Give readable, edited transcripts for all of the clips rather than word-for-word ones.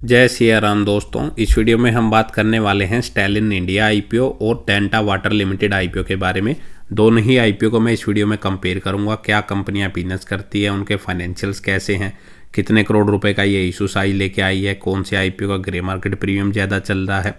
जय सिया राम दोस्तों, इस वीडियो में हम बात करने वाले हैं स्टैलिन इंडिया आईपीओ और डेंटा वाटर लिमिटेड आईपीओ के बारे में। दोनों ही आईपीओ को मैं इस वीडियो में कंपेयर करूंगा, क्या कंपनियां बिजनेस करती है, उनके फाइनेंशियल्स कैसे हैं, कितने करोड़ रुपए का ये इशू साइज लेके आई है, कौन से आईपीओ का ग्रे मार्केट प्रीमियम ज़्यादा चल रहा है,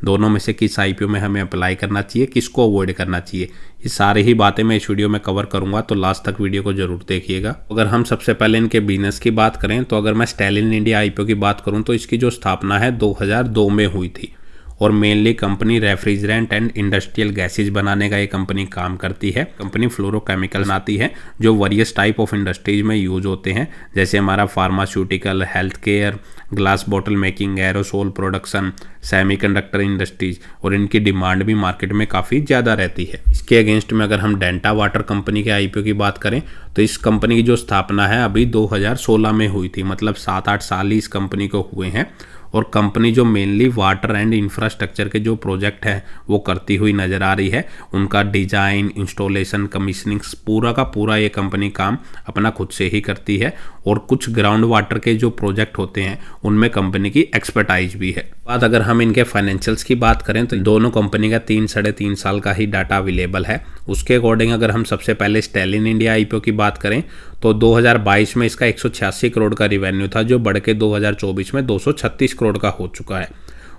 दोनों में से किस आईपीओ में हमें अप्लाई करना चाहिए, किसको अवॉइड करना चाहिए। ये सारी ही बातें मैं इस वीडियो में कवर करूंगा, तो लास्ट तक वीडियो को जरूर देखिएगा। अगर हम सबसे पहले इनके बिजनेस की बात करें तो अगर मैं स्टैलिन इंडिया आईपीओ की बात करूं तो इसकी जो स्थापना है 2002 में हुई थी और mainly company refrigerant and industrial gases बनाने का ये कंपनी काम करती है। कंपनी फ्लोरोकेमिकल बनाती है जो वेरियस टाइप ऑफ इंडस्ट्रीज में यूज होते हैं, जैसे हमारा pharmaceutical, health care, glass bottle making, aerosol production, semiconductor industries, और इनकी डिमांड भी मार्केट में काफ़ी ज़्यादा रहती है। इसके अगेंस्ट में अगर हम डेंटा वाटर कंपनी के आईपीओ की बात करें तो इस कंपनी की जो स्थापना है अभी 2016 में हुई थी, मतलब 7-8 साल ही इस कंपनी को हुए हैं। और कंपनी जो मेनली वाटर एंड इंफ्रास्ट्रक्चर के जो प्रोजेक्ट है वो करती हुई नज़र आ रही है। उनका डिज़ाइन, इंस्टॉलेशन, कमीशनिंग पूरा का पूरा ये कंपनी काम अपना खुद से ही करती है। और कुछ ग्राउंड वाटर के जो प्रोजेक्ट होते हैं उनमें कंपनी की एक्सपर्टाइज भी है। बात अगर हम इनके फाइनेंशियल्स की बात करें तो दोनों कंपनी का 3-3.5 साल का ही डाटा अवेलेबल है। उसके अकॉर्डिंग अगर हम सबसे पहले स्टैलिन इंडिया आईपीओ की बात करें तो 2022 में इसका 186 करोड़ का रिवेन्यू था, जो बढ़ के 2024 में 236 करोड़ का हो चुका है।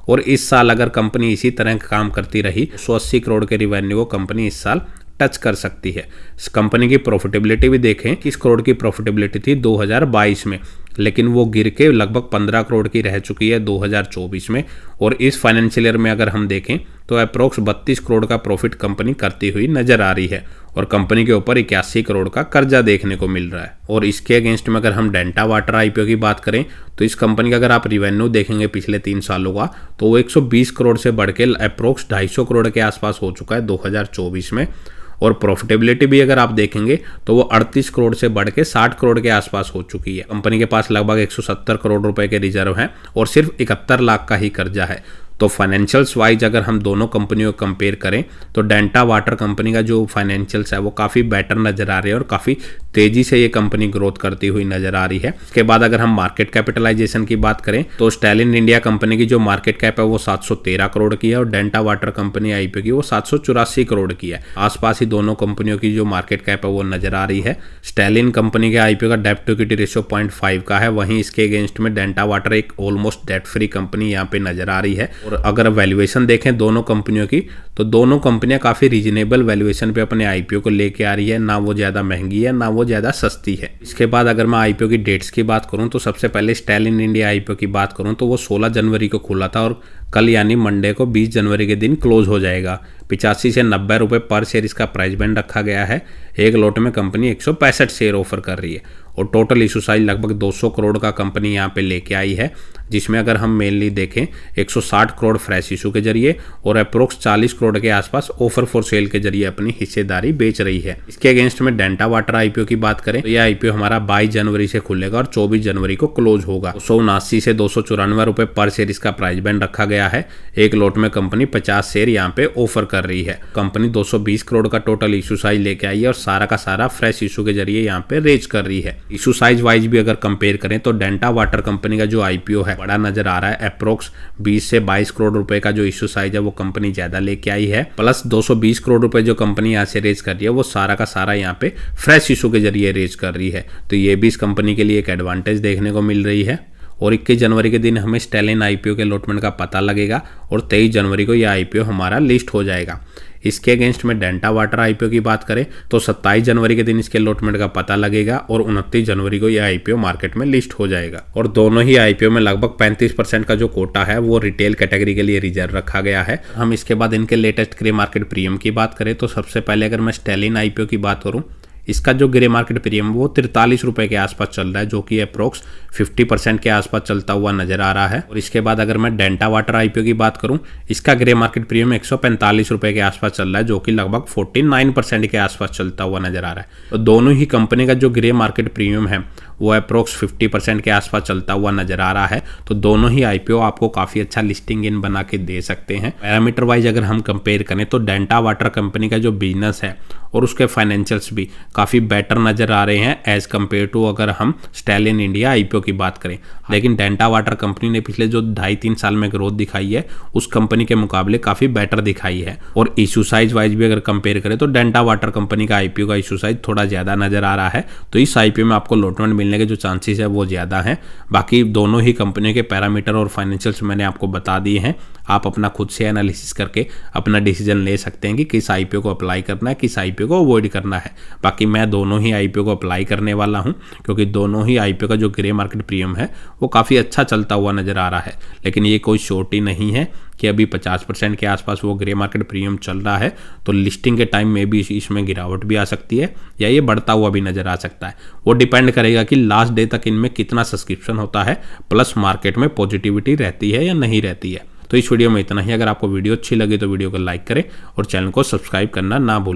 और इस साल अगर कंपनी इसी तरह काम करती रही 180 करोड़ के रिवेन्यू को कंपनी इस साल टच कर सकती है। इस कंपनी की प्रॉफिटेबिलिटी भी देखें, 30 करोड़ की प्रॉफिटेबिलिटी थी 2022 में, लेकिन वो गिर के लगभग 15 करोड़ की रह चुकी है 2024 में। और इस फाइनेंशियल ईयर में अगर हम देखें तो अप्रोक्स 32 करोड़ का प्रॉफिट कंपनी करती हुई नजर आ रही है और कंपनी के ऊपर 81 करोड़ का कर्जा देखने को मिल रहा है। और इसके अगेंस्ट में अगर हम डेंटा वाटर आईपीओ की बात करें तो इस कंपनी का अगर आप रिवेन्यू देखेंगे पिछले 3 सालों का तो वो 120 करोड़ से बढ़ के अप्रोक्स 250 करोड़ के आसपास हो चुका है 2024 में। और प्रॉफिटेबिलिटी भी अगर आप देखेंगे तो वो 38 करोड़ से बढ़ के 60 करोड़ के आसपास हो चुकी है। कंपनी के पास लगभग 170 करोड़ रुपए के रिजर्व हैं और सिर्फ 71 लाख का ही कर्जा है। तो फाइनेंशियल्स वाइज अगर हम दोनों कंपनियों को कंपेयर करें तो डेंटा वाटर कंपनी का जो फाइनेंशियल्स है वो काफ़ी बेटर नज़र आ रही है और काफ़ी तेज़ी से ये कंपनी ग्रोथ करती हुई नज़र आ रही है। इसके बाद अगर हम मार्केट कैपिटलाइजेशन की बात करें तो स्टैलिन इंडिया कंपनी की जो मार्केट कैप है वो 713 करोड़ की है और डेंटा वाटर कंपनी आईपीओ की वो 784 करोड़ की है। आसपास ही दोनों कंपनियों की जो मार्केट कैप है वो नज़र आ रही है। स्टैलिन कंपनी के आईपीओ का डेब्ट टू इक्विटी रेशियो 0.5 का है, वहीं इसके अगेंस्ट में डेंटा वाटर एक ऑलमोस्ट डेट फ्री कंपनी यहाँ पे नज़र आ रही है। और अगर वैल्यूएशन देखें दोनों कंपनियों की तो दोनों कंपनियां काफ़ी रीजनेबल वैल्यूएशन पे अपने आईपीओ को लेके आ रही है, ना वो ज़्यादा महंगी है ना वो ज़्यादा सस्ती है। इसके बाद अगर मैं आईपीओ की डेट्स की बात करूं तो सबसे पहले स्टैलिन इंडिया आईपीओ की बात करूं तो वो 16 जनवरी को खुला था और कल यानी मंडे को 20 जनवरी के दिन क्लोज हो जाएगा। 85 से 90 रुपये पर शेयर इसका प्राइस बैंड रखा गया है। एक लॉट में कंपनी 165 शेयर ऑफर कर रही है और टोटल इशू साइज लगभग 200 करोड़ का कंपनी यहाँ पे लेके आई है, जिसमें अगर हम मेनली देखें 160 करोड़ फ्रेश इशू के जरिए और अप्रोक्स 40 करोड़ के आसपास ऑफर फॉर सेल के जरिए अपनी हिस्सेदारी बेच रही है। इसके अगेंस्ट में डेंटा वाटर आईपीओ की बात करें तो यह आईपीओ हमारा 22 जनवरी से खुलेगा और 24 जनवरी को क्लोज होगा। 279 से 294 रुपये पर शेयर इसका प्राइस बैंड रखा गया है। एक लॉट में कंपनी 50 शेयर यहाँ पे ऑफर कर रही है। कंपनी 220 करोड़ का टोटल इशू साइज लेके आई है और सारा का सारा फ्रेश इशू के जरिए यहाँ पे रेज कर रही है। इशू साइज वाइज भी अगर कंपेयर करें तो डेंटा वाटर कंपनी का जो आईपीओ है बड़ा नजर आ रहा है। अप्रोक्स 20 से 22 करोड़ रुपए का जो इशू साइज है वो कंपनी ज्यादा लेके आई है, प्लस 220 करोड़ रुपए जो कंपनी यहाँ से रेज कर रही है वो सारा का सारा यहाँ पे फ्रेश इशू के जरिए रेज कर रही है। तो ये भी इस कंपनी के लिए एक एडवांटेज देखने को मिल रही है। और 21 जनवरी के दिन हमें स्टैलिन आईपीओ के अलॉटमेंट का पता लगेगा और 23 जनवरी को यह आईपीओ हमारा लिस्ट हो जाएगा। इसके अगेंस्ट में डेंटा वाटर आईपीओ की बात करें तो 27 जनवरी के दिन इसके अलॉटमेंट का पता लगेगा और 29 जनवरी को यह आईपीओ मार्केट में लिस्ट हो जाएगा। और दोनों ही आईपीओ में लगभग 35% का जो कोटा है वो रिटेल कैटेगरी के लिए रिजर्व रखा गया है। हम इसके बाद इनके लेटेस्ट ग्रे मार्केट प्रीमियम की बात करें तो सबसे पहले अगर मैं स्टैलिन आईपीओ की बात करूँ, इसका जो ग्रे मार्केट प्रीमियम वो 43 रुपए के आसपास चल रहा है, जो कि अप्रोक्स 50% के आसपास चलता हुआ नजर आ रहा है। और इसके बाद अगर मैं डेंटा वाटर आईपीओ की बात करूं, इसका ग्रे मार्केट प्रीमियम 145 रुपए के आसपास चल रहा है, जो कि लगभग 49% के आसपास चलता हुआ नजर आ रहा है। तो दोनों ही कंपनी का जो ग्रे मार्केट प्रीमियम है वो अप्रोक्स 50% के आसपास चलता हुआ नजर आ रहा है। तो दोनों ही आईपीओ आपको काफी अच्छा लिस्टिंग इन बना के दे सकते हैं। पैरामीटर वाइज अगर हम कंपेयर करें तो डेंटा वाटर कंपनी का जो बिजनेस है और उसके फाइनेंशियल्स भी काफ़ी बेटर नज़र आ रहे हैं एज़ कम्पेयर टू अगर हम स्टैलिन इंडिया IPO की बात करें। लेकिन डेंटा वाटर कंपनी ने पिछले जो 2.5-3 साल में ग्रोथ दिखाई है उस कंपनी के मुकाबले काफ़ी बेटर दिखाई है। और इशू साइज वाइज भी अगर कंपेयर करें तो डेंटा वाटर कंपनी का IPO का इशू साइज थोड़ा ज़्यादा नज़र आ रहा है, तो इस IPO में आपको लॉटमेंट मिलने के जो चांसेस है वो ज़्यादा हैं। बाकी दोनों ही कंपनियों के पैरामीटर और फाइनेंशियल्स मैंने आपको बता दिए हैं, आप अपना खुद से एनालिसिस करके अपना डिसीजन ले सकते हैं कि किस IPO को अप्लाई करना है, किस IPO को अवॉइड करना है। बाकी मैं दोनों ही IPO को अप्लाई करने वाला हूं, क्योंकि दोनों ही IPO का जो ग्रे मार्केट प्रीमियम है वो काफ़ी अच्छा चलता हुआ नज़र आ रहा है। लेकिन ये कोई श्योरिटी नहीं है कि अभी 50% के आसपास वो ग्रे मार्केट प्रीमियम चल रहा है, तो लिस्टिंग के टाइम में भी इसमें गिरावट भी आ सकती है या ये बढ़ता हुआ भी नज़र आ सकता है। वो डिपेंड करेगा कि लास्ट डे तक इनमें कितना सब्सक्रिप्शन होता है, प्लस मार्केट में पॉजिटिविटी रहती है या नहीं रहती है। तो इस वीडियो में इतना ही। अगर आपको वीडियो अच्छी लगी तो वीडियो को लाइक करें और चैनल को सब्सक्राइब करना ना भूलें।